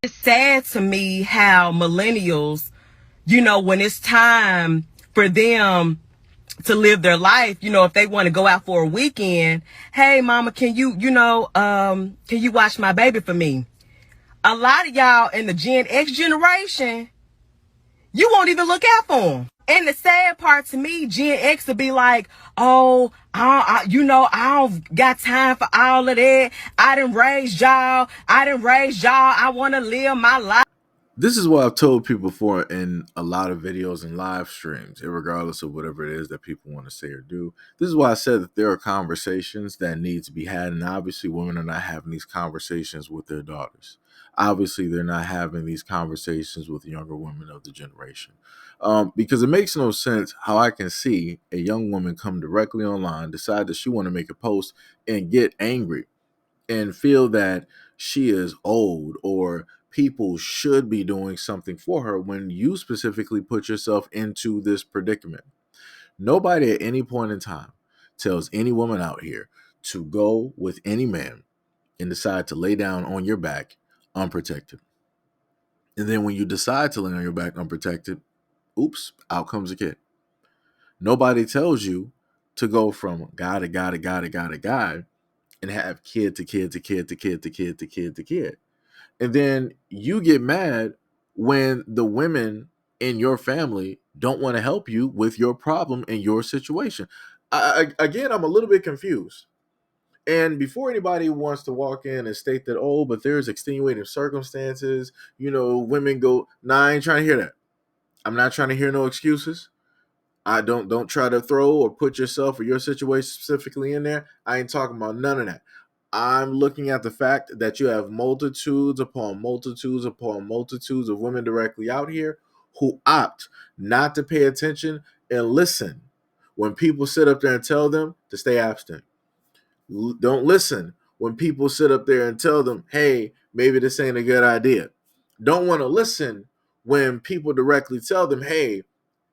It's sad to me how millennials, when it's time for them to live their life, if they want to go out for a weekend, hey mama, can you watch my baby for me? A lot of y'all in the Gen X generation, you won't even look out for them. And the sad part to me, Gen X will be like, oh, I don't got time for all of that. I done raised y'all. I want to live my life. This is what I've told people before in a lot of videos and live streams, regardless of whatever it is that people want to say or do. This is why I said that there are conversations that need to be had, and obviously women are not having these conversations with their daughters. Obviously, they're not having these conversations with younger women of the generation. Because it makes no sense how I can see a young woman come directly online, decide that she want to make a post and get angry and feel that she is old or people should be doing something for her when you specifically put yourself into this predicament. Nobody at any point in time tells any woman out here to go with any man and decide to lay down on your back unprotected. And then when you decide to lay on your back unprotected, oops, out comes a kid. Nobody tells you to go from guy to guy to guy to guy to guy and have kid to kid to kid to kid to kid to kid to kid. And then you get mad when the women in your family don't want to help you with your problem and your situation. Again, I'm a little bit confused. And before anybody wants to walk in and state that, oh, but there's extenuating circumstances, women go, nah, I ain't trying to hear that. I'm not trying to hear no excuses. I don't try to throw or put yourself or your situation specifically in there. I ain't talking about none of that. I'm looking at the fact that you have multitudes upon multitudes upon multitudes of women directly out here who opt not to pay attention and listen when people sit up there and tell them to stay abstinent. Don't listen when people sit up there and tell them, hey, maybe this ain't a good idea. Don't want to listen when people directly tell them, hey,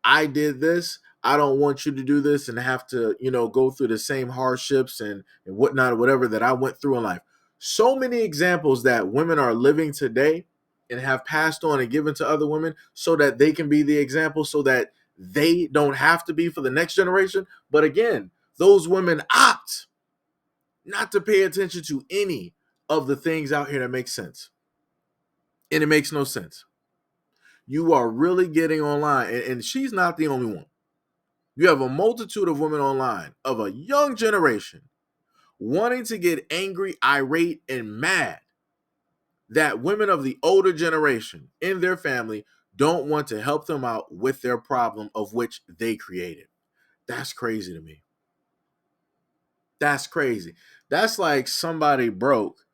I did this. I don't want you to do this and have to, go through the same hardships and whatnot, or whatever that I went through in life. So many examples that women are living today and have passed on and given to other women so that they can be the example, so that they don't have to be for the next generation. But again, those women opt not to pay attention to any of the things out here that make sense. And it makes no sense. You are really getting online, and she's not the only one. You have a multitude of women online of a young generation wanting to get angry, irate, and mad that women of the older generation in their family don't want to help them out with their problem of which they created. That's crazy to me. That's crazy. That's like somebody broke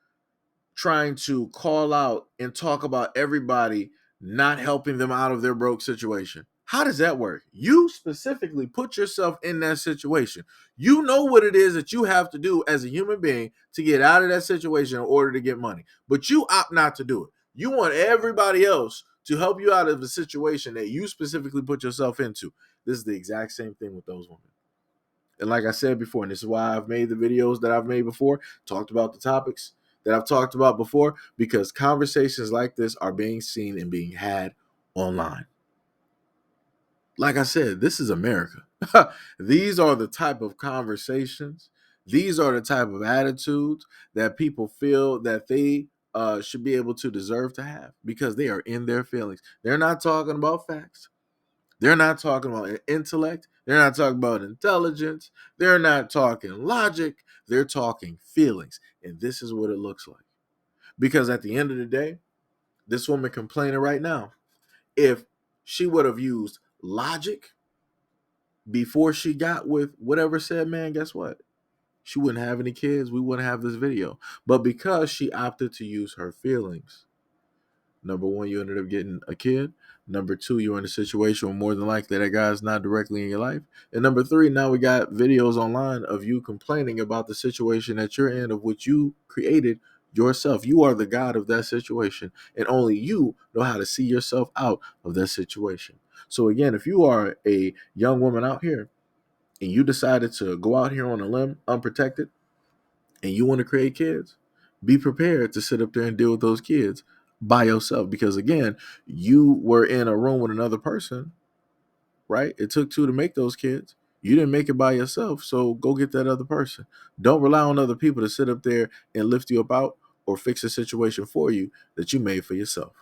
trying to call out and talk about everybody not helping them out of their broke situation. How does that work? You specifically put yourself in that situation. You know what it is that you have to do as a human being to get out of that situation in order to get money, but you opt not to do it. You want everybody else to help you out of the situation that you specifically put yourself into. This is the exact same thing with those women. And like I said before, and this is why I've made the videos that I've made before, talked about the topics that I've talked about before, because conversations like this are being seen and being had online. Like I said, this is America. These are the type of conversations, these are the type of attitudes that people feel that they should be able to deserve to have because they are in their feelings. They're not talking about facts. They're not talking about intellect. They're not talking about intelligence. They're not talking logic. They're talking feelings. And this is what it looks like. Because at the end of the day, this woman complaining right now, if she would have used logic before she got with whatever said man, guess what? She wouldn't have any kids. We wouldn't have this video. But because she opted to use her feelings, number one, you ended up getting a kid. Number two, you're in a situation where more than likely that guy's not directly in your life. And number three, now we got videos online of you complaining about the situation that you're in, of which you created yourself. You are the God of that situation, and only you know how to see yourself out of that situation. So again, if you are a young woman out here and you decided to go out here on a limb unprotected and you want to create kids, be prepared to sit up there and deal with those kids by yourself, because again, you were in a room with another person, right? It took two to make those kids. You didn't make it by yourself, so go get that other person. Don't rely on other people to sit up there and lift you up out or fix a situation for you that you made for yourself.